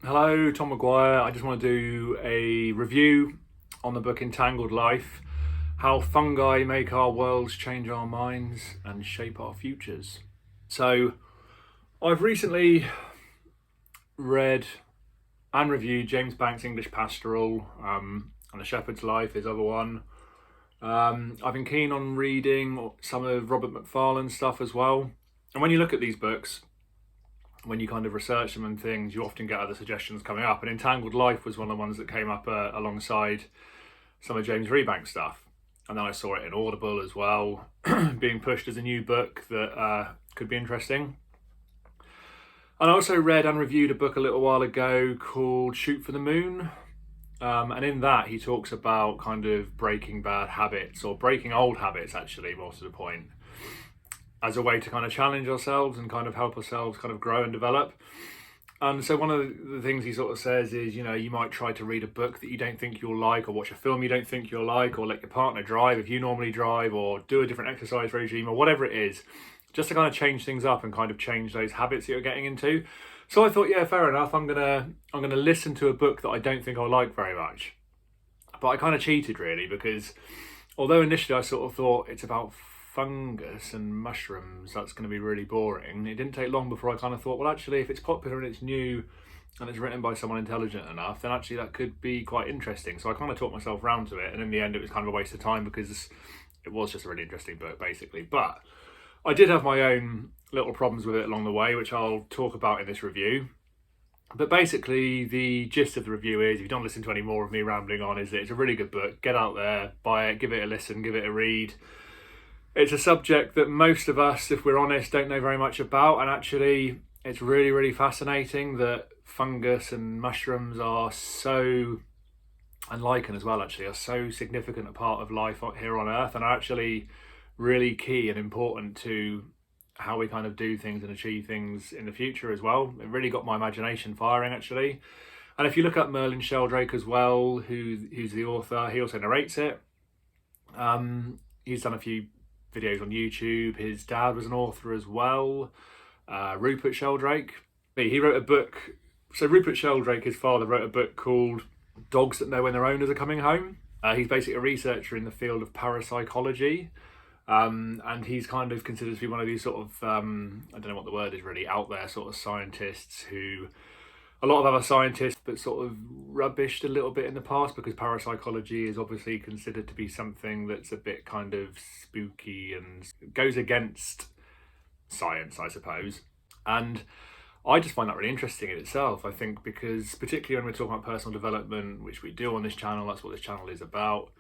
Hello, Tom Maguire. I just want to do a review on the book Entangled Life, How Fungi Make Our Worlds, Change Our Minds and Shape Our Futures. So, I've recently read and reviewed James Banks' English Pastoral and A Shepherd's Life, his other one. I've been keen on reading some of Robert Macfarlane's stuff as well. And when you look at these books, when you kind of research them and things, you often get other suggestions coming up. And Entangled Life was one of the ones that came up alongside some of James Rebank's stuff. And then I saw it in Audible as well, being pushed as a new book that could be interesting. And I also read and reviewed a book a little while ago called Shoot for the Moon. And in that, he talks about kind of breaking bad habits, or breaking old habits, actually, more to the point, as a way to kind of challenge ourselves and kind of help ourselves kind of grow and develop. And so one of the things he sort of says is, you might try to read a book that you don't think you'll like, or watch a film you don't think you'll like, or let your partner drive if you normally drive, or do a different exercise regime, or whatever it is, just to kind of change things up and kind of change those habits that you're getting into. So I thought, yeah, fair enough. I'm gonna listen to a book that I don't think I'll like very much. But I kind of cheated, really, because although initially I sort of thought it's about fungus and mushrooms, that's going to be really boring, it didn't take long before I kind of thought, well, actually, if it's popular and it's new and it's written by someone intelligent enough, then actually that could be quite interesting. So I kind of talked myself round to it, and in the end it was kind of a waste of time because it was just a really interesting book, basically. But I did have my own little problems with it along the way, which I'll talk about in this review. But basically, the gist of the review is, if you don't listen to any more of me rambling on, is that it's a really good book. Get out there, buy it, give it a listen, give it a read. It's a subject that most of us, if we're honest, don't know very much about, and actually it's really, really fascinating that fungus and mushrooms are so, and lichen as well actually, are so significant a part of life here on Earth, and are actually really key and important to how we kind of do things and achieve things in the future as well. It really got my imagination firing, actually. And if you look up Merlin Sheldrake as well, who's the author, he also narrates it. He's done a few videos on YouTube. His dad was an author as well, Rupert Sheldrake. He wrote a book. So Rupert Sheldrake, his father, wrote a book called Dogs That Know When Their Owners Are Coming Home. He's basically a researcher in the field of parapsychology. And he's kind of considered to be one of these sort of, I don't know what the word is really, out there sort of scientists who a lot of other scientists but sort of rubbished a little bit in the past, because parapsychology is obviously considered to be something that's a bit kind of spooky and goes against science, I suppose. And I just find that really interesting in itself, I think, because particularly when we're talking about personal development, which we do on this channel, that's what this channel is about.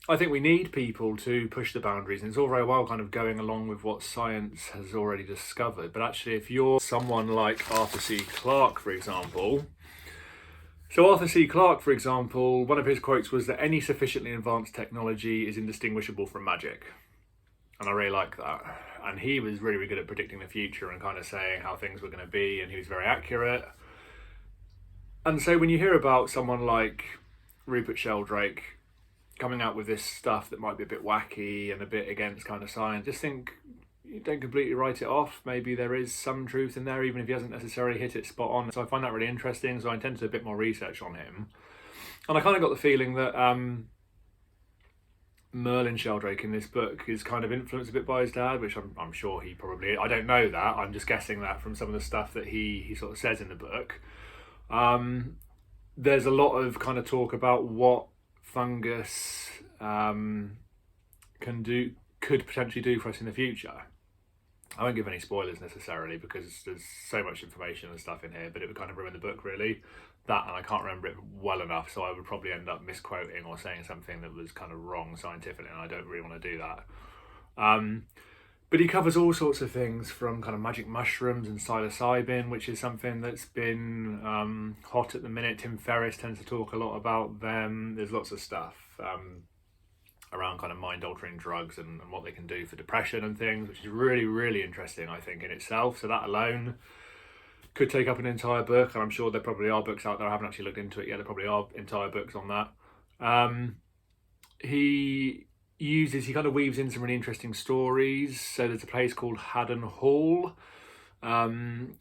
I think we need people to push the boundaries, and it's all very well kind of going along with what science has already discovered. But actually, if you're someone like Arthur C. Clarke, for example, one of his quotes was that any sufficiently advanced technology is indistinguishable from magic. And I really like that. And he was really, really good at predicting the future and kind of saying how things were going to be, and he was very accurate. And so when you hear about someone like Rupert Sheldrake coming out with this stuff that might be a bit wacky and a bit against kind of science, just think, you don't completely write it off. Maybe there is some truth in there, even if he hasn't necessarily hit it spot on. So I find that really interesting. So I intend to do a bit more research on him. And I kind of got the feeling that Merlin Sheldrake in this book is kind of influenced a bit by his dad, which I'm sure he probably, I don't know that, I'm just guessing that from some of the stuff that he sort of says in the book. There's a lot of kind of talk about what fungus could potentially do for us in the future. I won't give any spoilers necessarily, because there's so much information and stuff in here, but it would kind of ruin the book, really. That, and I can't remember it well enough, so I would probably end up misquoting or saying something that was kind of wrong scientifically, and I don't really want to do that. But he covers all sorts of things, from kind of magic mushrooms and psilocybin, which is something that's been hot at the minute. Tim Ferriss tends to talk a lot about them. There's lots of stuff around kind of mind-altering drugs and what they can do for depression and things, which is really, really interesting, I think, in itself. So that alone could take up an entire book, and I'm sure there probably are books out there. I haven't actually looked into it yet. There probably are entire books on that. He kind of weaves in some really interesting stories. So there's a place called Haddon Hall,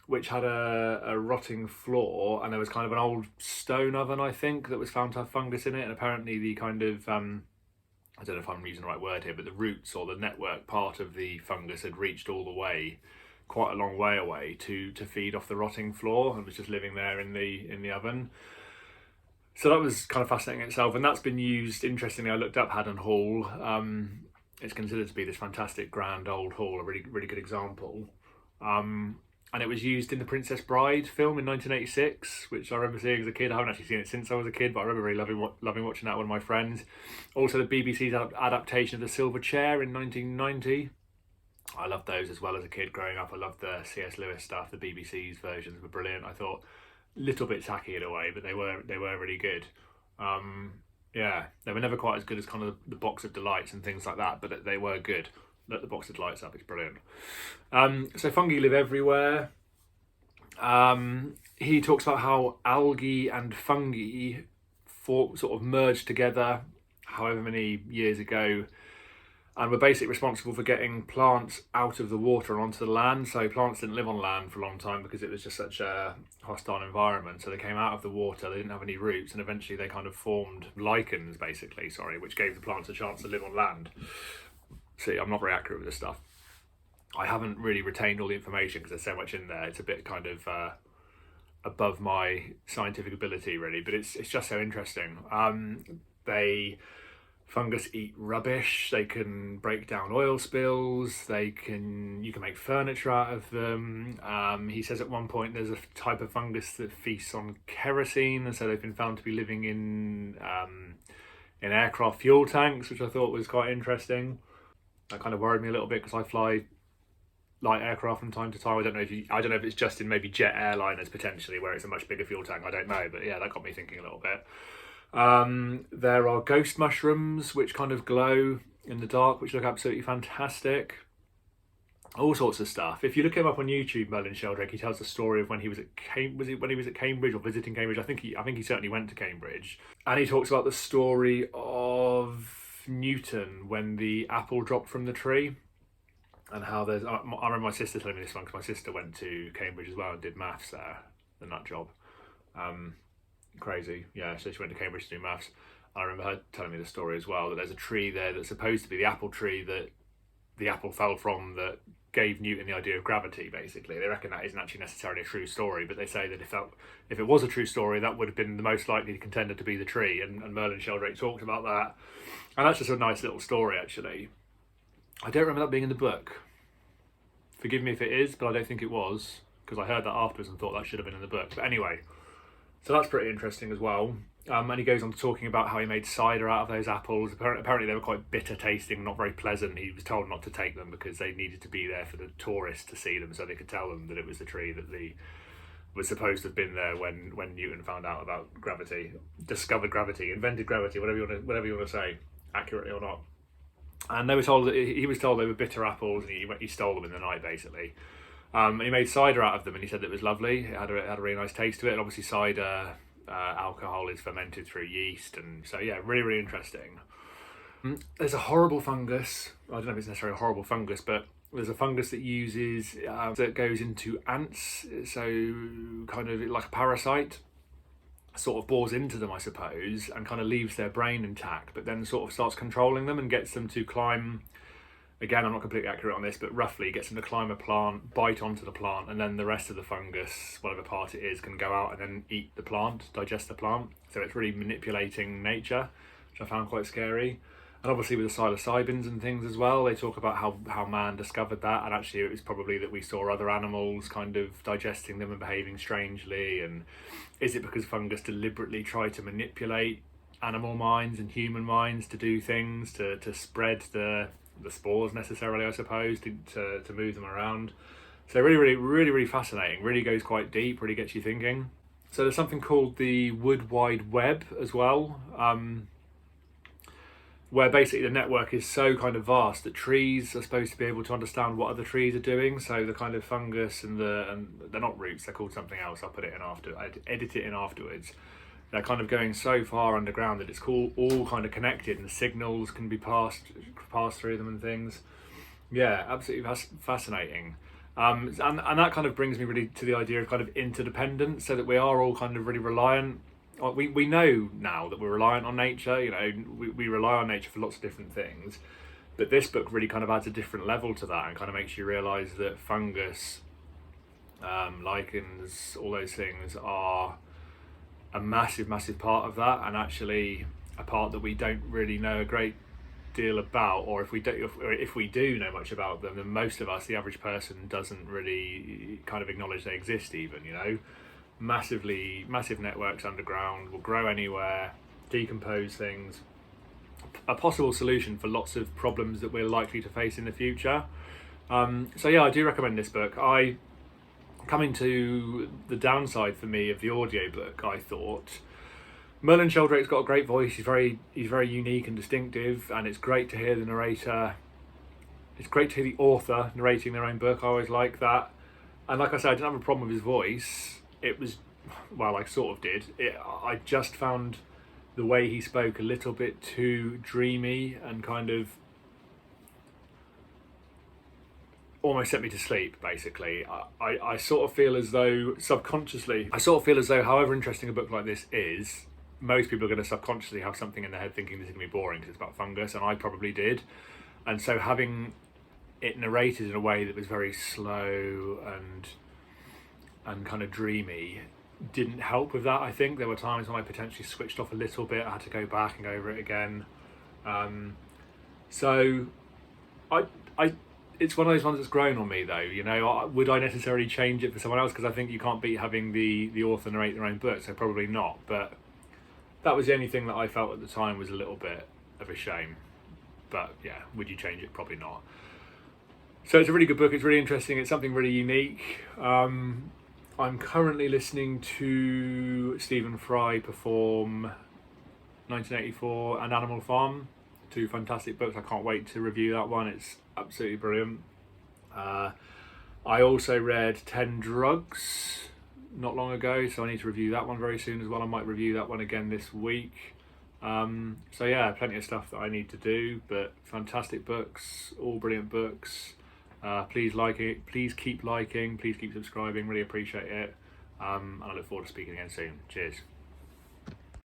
which had a rotting floor, and there was kind of an old stone oven, I think, that was found to have fungus in it. And apparently the kind of I don't know if I'm using the right word here, but the roots or the network part of the fungus had reached all the way, quite a long way away, to feed off the rotting floor, and was just living there in the oven. So that was kind of fascinating in itself, and that's been used. Interestingly, I looked up Haddon Hall. It's considered to be this fantastic grand old hall, a really good example. And it was used in the Princess Bride film in 1986, which I remember seeing as a kid. I haven't actually seen it since I was a kid, but I remember really loving watching that with my friends. Also, the BBC's adaptation of The Silver Chair in 1990. I loved those as well as a kid growing up. I loved the C.S. Lewis stuff. The BBC's versions were brilliant. I thought a little bit tacky in a way, but they were really good. Yeah, they were never quite as good as kind of the Box of Delights and things like that, but they were good. Look the Box of Delights up, it's brilliant. So fungi live everywhere. He talks about how algae and fungi sort of merged together however many years ago, and were basically responsible for getting plants out of the water and onto the land. So plants didn't live on land for a long time because it was just such a hostile environment. So they came out of the water, they didn't have any roots, and eventually they kind of formed lichens, basically, which gave the plants a chance to live on land. See, I'm not very accurate with this stuff. I haven't really retained all the information because there's so much in there. It's a bit kind of above my scientific ability, really, but it's just so interesting. Fungus eat rubbish. They can break down oil spills. You can make furniture out of them. He says at one point there's a type of fungus that feasts on kerosene, and so they've been found to be living in aircraft fuel tanks, which I thought was quite interesting. That kind of worried me a little bit because I fly light aircraft from time to time. I don't know if it's just in maybe jet airliners potentially where it's a much bigger fuel tank. I don't know, but yeah, that got me thinking a little bit. There are ghost mushrooms which kind of glow in the dark, which look absolutely fantastic. All sorts of stuff. If you look him up on YouTube, Merlin Sheldrake, he tells the story of when he was at when he was at Cambridge or visiting Cambridge. I think he certainly went to Cambridge, and he talks about the story of Newton when the apple dropped from the tree, and how I remember my sister telling me this one because my sister went to Cambridge as well and did maths there, the nut job. Crazy, yeah. So she went to Cambridge to do maths. I remember her telling me the story as well, that there's a tree there that's supposed to be the apple tree that the apple fell from, that gave Newton the idea of gravity, basically. They reckon that isn't actually necessarily a true story, but they say that if it was a true story, that would have been the most likely contender to be the tree, and Merlin Sheldrake talked about that. And that's just a nice little story, actually. I don't remember that being in the book. Forgive me if it is, but I don't think it was, because I heard that afterwards and thought that should have been in the book. But anyway, so that's pretty interesting as well. And he goes on to talking about how he made cider out of those apples. Apparently they were quite bitter tasting, not very pleasant. He was told not to take them because they needed to be there for the tourists to see them, so they could tell them that it was the tree that was supposed to have been there when Newton found out about gravity, discovered gravity, invented gravity, whatever you want to say, accurately or not. And they were told that he was told they were bitter apples, and he stole them in the night, basically. He made cider out of them, and he said that it was lovely. It had a really nice taste to it, and obviously cider alcohol is fermented through yeast, and so yeah, really interesting. There's a horrible fungus. I don't know if it's necessarily a horrible fungus, but there's a fungus that that goes into ants, so kind of like a parasite, sort of bores into them, I suppose, and kind of leaves their brain intact, but then sort of starts controlling them and gets them to climb. Again, I'm not completely accurate on this, but roughly gets them to climb a plant, bite onto the plant, and then the rest of the fungus, whatever part it is, can go out and then eat the plant, digest the plant. So it's really manipulating nature, which I found quite scary. And obviously with the psilocybins and things as well, they talk about how man discovered that, and actually it was probably that we saw other animals kind of digesting them and behaving strangely. And is it because fungus deliberately try to manipulate animal minds and human minds to do things, to spread the spores necessarily, I suppose, to move them around? So really fascinating. Really goes quite deep, really gets you thinking. So there's something called the Wood Wide Web as well, where basically the network is so kind of vast that trees are supposed to be able to understand what other trees are doing. So the kind of fungus and they're not roots, they're called something else. I'll edit it in afterwards. They're kind of going so far underground that it's all kind of connected, and the signals can be passed through them and things. Yeah, absolutely fascinating. And that kind of brings me really to the idea of kind of interdependence, so that we are all kind of really reliant. We know now that we're reliant on nature. You know, we rely on nature for lots of different things. But this book really kind of adds a different level to that and kind of makes you realise that fungus, lichens, all those things are a massive, massive part of that, and actually a part that we don't really know a great deal about, or if we do know much about them, then most of us, the average person, doesn't really kind of acknowledge they exist even, you know. Massive networks underground, will grow anywhere, decompose things. A possible solution for lots of problems that we're likely to face in the future. So yeah, I do recommend this book. Coming to the downside for me of the audiobook, I thought Merlin Sheldrake's got a great voice. He's very unique and distinctive, and it's great to hear the narrator. It's great to hear the author narrating their own book. I always like that. And like I said, I didn't have a problem with his voice. It was, well, I sort of did. I just found the way he spoke a little bit too dreamy and kind of almost sent me to sleep, basically. I sort of feel as though subconsciously, however interesting a book like this is, most people are going to subconsciously have something in their head thinking this is going to be boring because it's about fungus, and I probably did. And so having it narrated in a way that was very slow and kind of dreamy didn't help with that. I think there were times when I potentially switched off a little bit. I had to go back and go over it again. So it's one of those ones that's grown on me, though. You know, would I necessarily change it for someone else? Because I think you can't beat having the author narrate their own book, so probably not. But that was the only thing that I felt at the time was a little bit of a shame. But yeah, would you change it? Probably not. So it's a really good book. It's really interesting. It's something really unique. I'm currently listening to Stephen Fry perform 1984 and Animal Farm, two fantastic books. I can't wait to review that one. It's absolutely brilliant. I also read 10 Drugs not long ago, so I need to review that one very soon as well. I might review that one again this week. So yeah, plenty of stuff that I need to do, but fantastic books, all brilliant books. Please like it, please keep liking, please keep subscribing, really appreciate it. And I look forward to speaking again soon. Cheers.